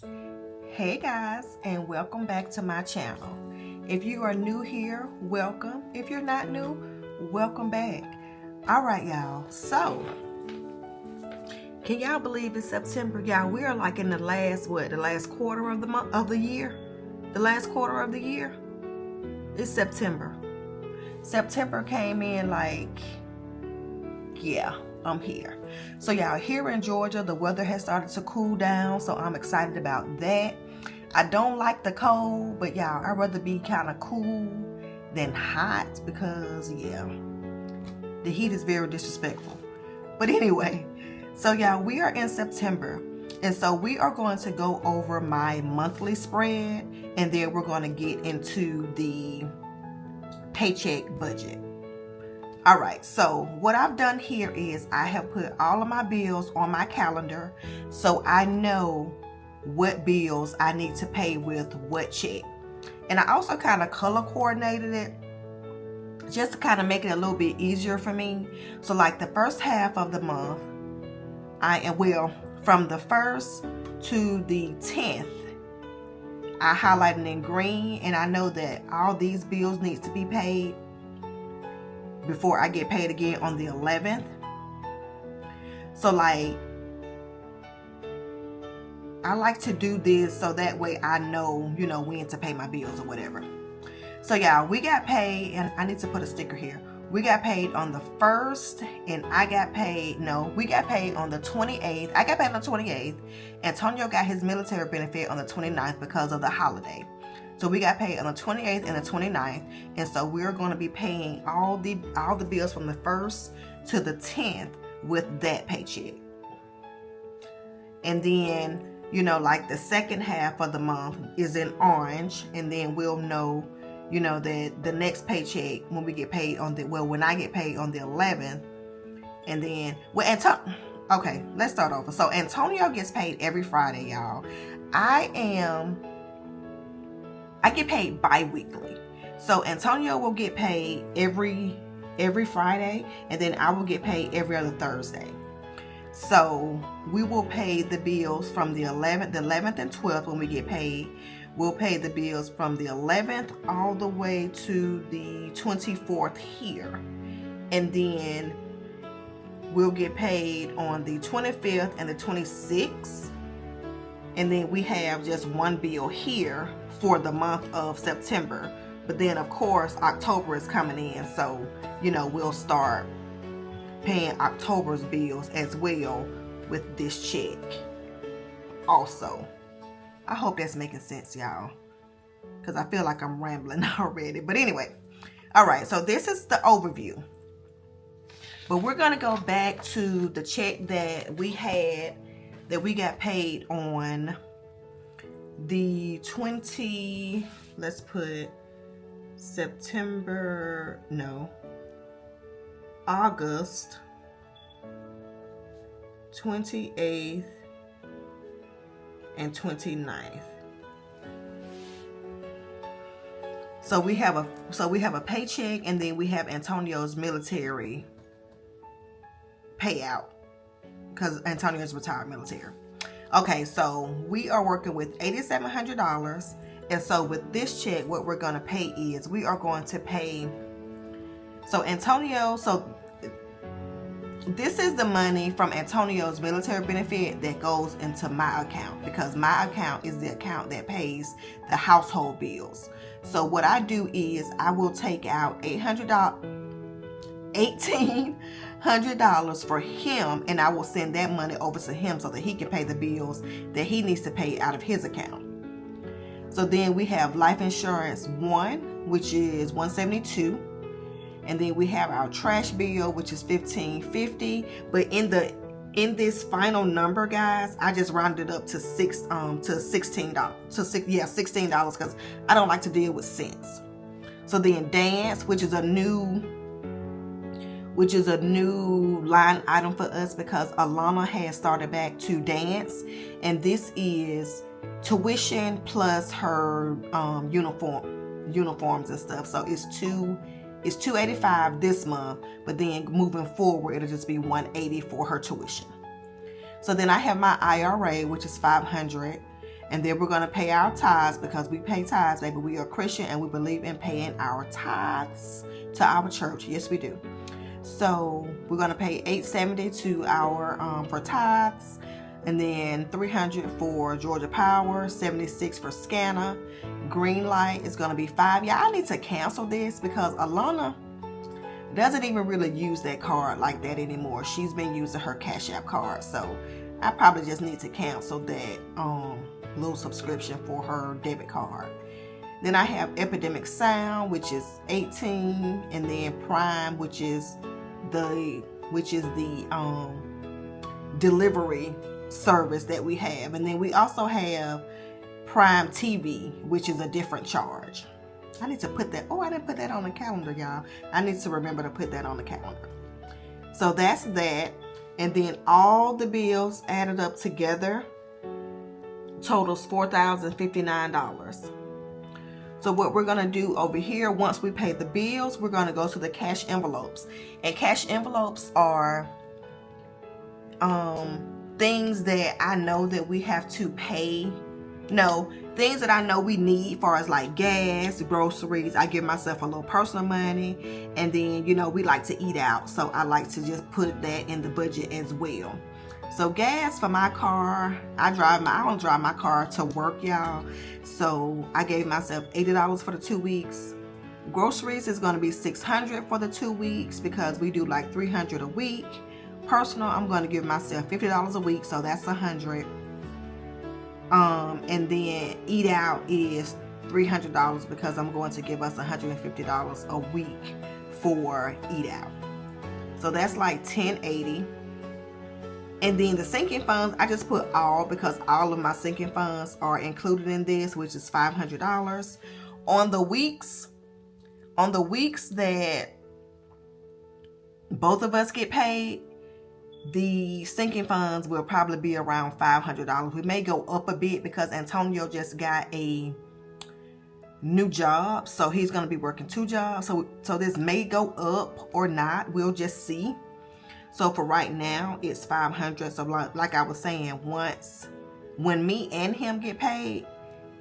Hey guys, and welcome back to my channel. If you are new here, welcome. If you're not new, welcome back. Alright y'all, so can y'all believe it's September? Y'all, we are like in the last quarter of the month of the year? The last quarter of the year? It's September. September came in like, yeah, I'm here. So y'all, here in Georgia, the weather has started to cool down, so I'm excited about that. I don't like the cold, but y'all, I'd rather be kind of cool than hot because, yeah, the heat is very disrespectful. But anyway, so y'all, we are in September, and so we are going to go over my monthly spread, and then we're going to get into the paycheck budget. All right, so what I've done here is I have put all of my bills on my calendar so I know what bills I need to pay with what check. And I also kind of color coordinated it just to kind of make it a little bit easier for me. So like the first half of the month, from the 1st to the 10th, I highlighted in green, and I know that all these bills need to be paid before I get paid again on the 11th. So like, I like to do this so that way I know, when to pay my bills or whatever. So y'all, we got paid, and I need to put a sticker here. We got paid on the 1st, and we got paid on the 28th. I got paid on the 28th. Antonio got his military benefit on the 29th because of the holiday. So we got paid on the 28th and the 29th, and so we're going to be paying all the bills from the 1st to the 10th with that paycheck. And then, like the second half of the month is in orange, and then we'll know, that the next paycheck when I get paid on the 11th, and then okay, let's start over. So Antonio gets paid every Friday, y'all. I get paid bi-weekly. So Antonio will get paid every Friday, and then I will get paid every other Thursday. So we will pay the bills from the 11th and 12th when we get paid. We'll pay the bills from the 11th all the way to the 24th here. And then we'll get paid on the 25th and the 26th. And then we have just one bill here for the month of September. But then, of course, October is coming in. So, we'll start paying October's bills as well with this check also. I hope that's making sense, y'all, because I feel like I'm rambling already. But anyway, all right, so this is the overview. But we're going to go back to the check that we got paid on the let's put August 28th and 29th. So we have a paycheck, and then we have Antonio's military payout because Antonio's retired military. Okay, so we are working with $8,700, and so with this check, what we're going to pay is we are going to pay. So Antonio, this is the money from Antonio's military benefit that goes into my account, because my account is the account that pays the household bills. So what I do is I will take out $1,800 for him, and I will send that money over to him so that he can pay the bills that he needs to pay out of his account. So then we have life insurance 1, which is $172. And then we have our trash bill, which is $1,550. But in this final number, guys, I just rounded up to $16 because I don't like to deal with cents. So then dance, which is a new line item for us because Alana has started back to dance, and this is tuition plus her uniforms and stuff. So it's $285 this month, but then moving forward, it'll just be $180 for her tuition. So then I have my IRA, which is $500, And then we're going to pay our tithes because we pay tithes, baby. We are Christian and we believe in paying our tithes to our church. Yes, we do. So we're going to pay $870 to our for tithes, and then $300 for Georgia Power, $76 for Scanner. Green Light is going to be $5. Yeah, I need to cancel this because Alana doesn't even really use that card like that anymore. She's been using her Cash App card, so I probably just need to cancel that little subscription for her debit card. Then I have Epidemic Sound, which is $18, and then Prime, which is the delivery service that we have. And then we also have Prime TV, which is a different charge. I need to put that. Oh, I didn't put that on the calendar, y'all. I need to remember to put that on the calendar. So that's that. And then all the bills added up together totals $4,059. So what we're going to do over here, once we pay the bills, we're going to go to the cash envelopes. And cash envelopes are things that I know that we have to pay. No, things that I know we need, for as like gas, groceries. I give myself a little personal money, and then, you know, we like to eat out, so I like to just put that in the budget as well. So gas for my car, I don't drive my car to work, y'all. So I gave myself $80 for the 2 weeks. Groceries is going to be $600 for the 2 weeks because we do like $300 a week. Personal, I'm going to give myself $50 a week, so that's $100. And then eat out is $300 because I'm going to give us $150 a week for eat out. So that's like $1080. And then the sinking funds, I just put all because all of my sinking funds are included in this, which is $500. On the weeks that both of us get paid, the sinking funds will probably be around $500. We may go up a bit because Antonio just got a new job, so he's going to be working 2 jobs. So this may go up or not. We'll just see. So for right now, it's $500. So like I was saying, when me and him get paid,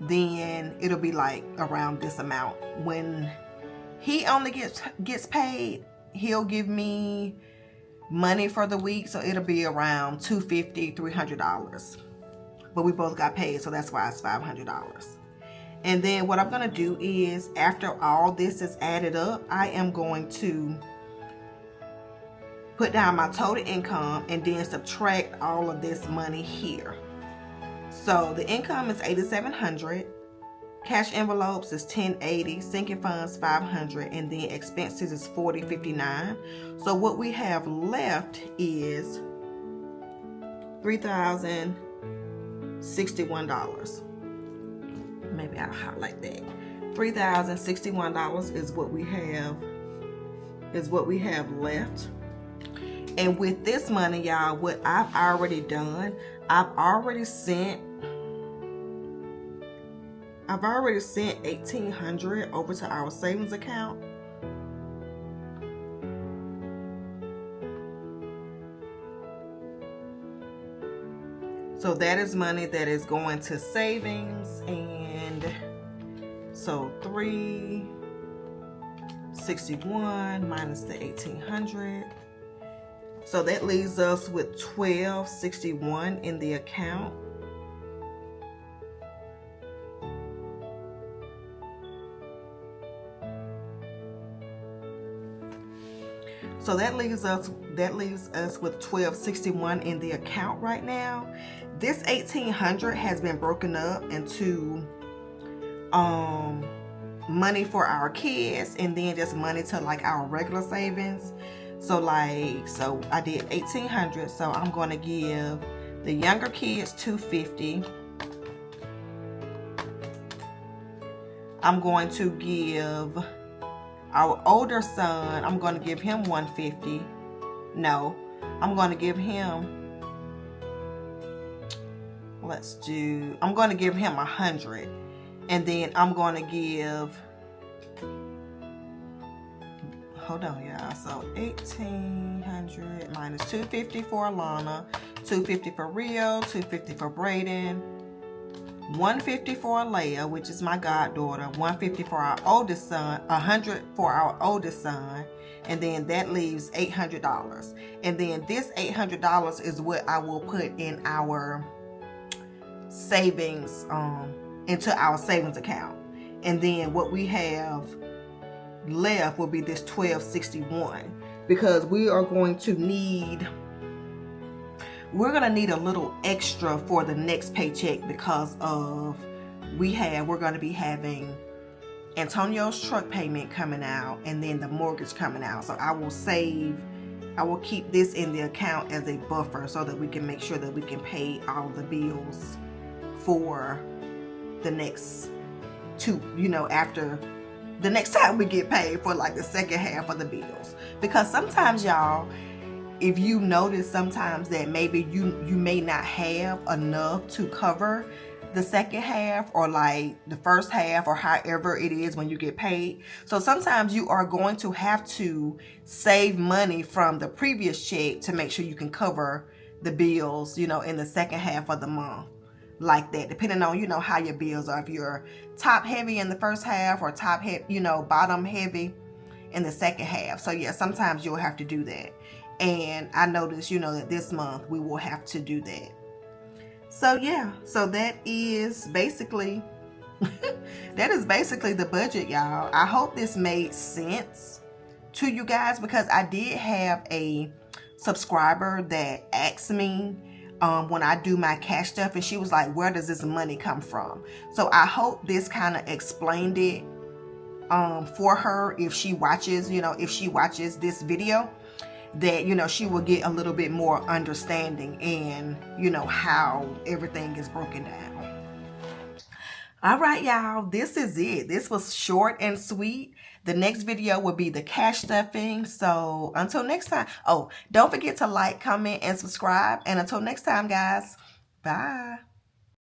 then it'll be like around this amount. When he only gets paid, he'll give me money for the week, so it'll be around $250, $300. But we both got paid, so that's why it's $500. And then what I'm gonna do is, after all this is added up, I am going to put down my total income and then subtract all of this money here. So the income is $8,700. Cash envelopes is $1080, sinking funds $500, and then expenses is $40.59. So what we have left is $3,061. Maybe I'll highlight that. $3,061 is what we have left. And with this money, y'all, what I've already done, I've already sent $1,800 over to our savings account. So that is money that is going to savings, and so $361 minus the $1,800. So that leaves us with $1,261 in the account. So that leaves us with $1,261 in the account right now. This $1,800 has been broken up into money for our kids and then just money to like our regular savings. So I did $1,800. So I'm going to give the younger kids $250. I'm going to give our older son, I'm going to give him $150. No, I'm going to give him, I'm going to give him $100. And then I'm going to give, hold on, y'all. So $1,800 minus $250 for Alana, $250 for Rio, $250 for Brayden, $150 for Leia, which is my goddaughter, $150 for our oldest son, $100 for our oldest son, and then that leaves $800. And then this $800 is what I will put in our savings, into our savings account. And then what we have left will be this $1,261, because we're going to need a little extra for the next paycheck, because of we're going to be having Antonio's truck payment coming out and then the mortgage coming out. So I will keep this in the account as a buffer so that we can make sure that we can pay all the bills for the next two, after the next time we get paid for like the second half of the bills. Because sometimes, y'all, if you notice sometimes that maybe you may not have enough to cover the second half, or like the first half, or however it is when you get paid. So sometimes you are going to have to save money from the previous check to make sure you can cover the bills, in the second half of the month. Like that, depending on, how your bills are. If you're top heavy in the first half, or top heavy, bottom heavy in the second half. So yeah, sometimes you'll have to do that. And I noticed, that this month we will have to do that. So yeah, so that is basically the budget, y'all. I hope this made sense to you guys, because I did have a subscriber that asked me when I do my cash stuff, and she was like, where does this money come from? So I hope this kind of explained it for her, if she watches this video, that she will get a little bit more understanding, and how everything is broken down. All right, y'all, this is it. This was short and sweet. The next video will be the cash stuffing. So until next time. Oh, don't forget to like, comment, and subscribe. And until next time, guys. Bye.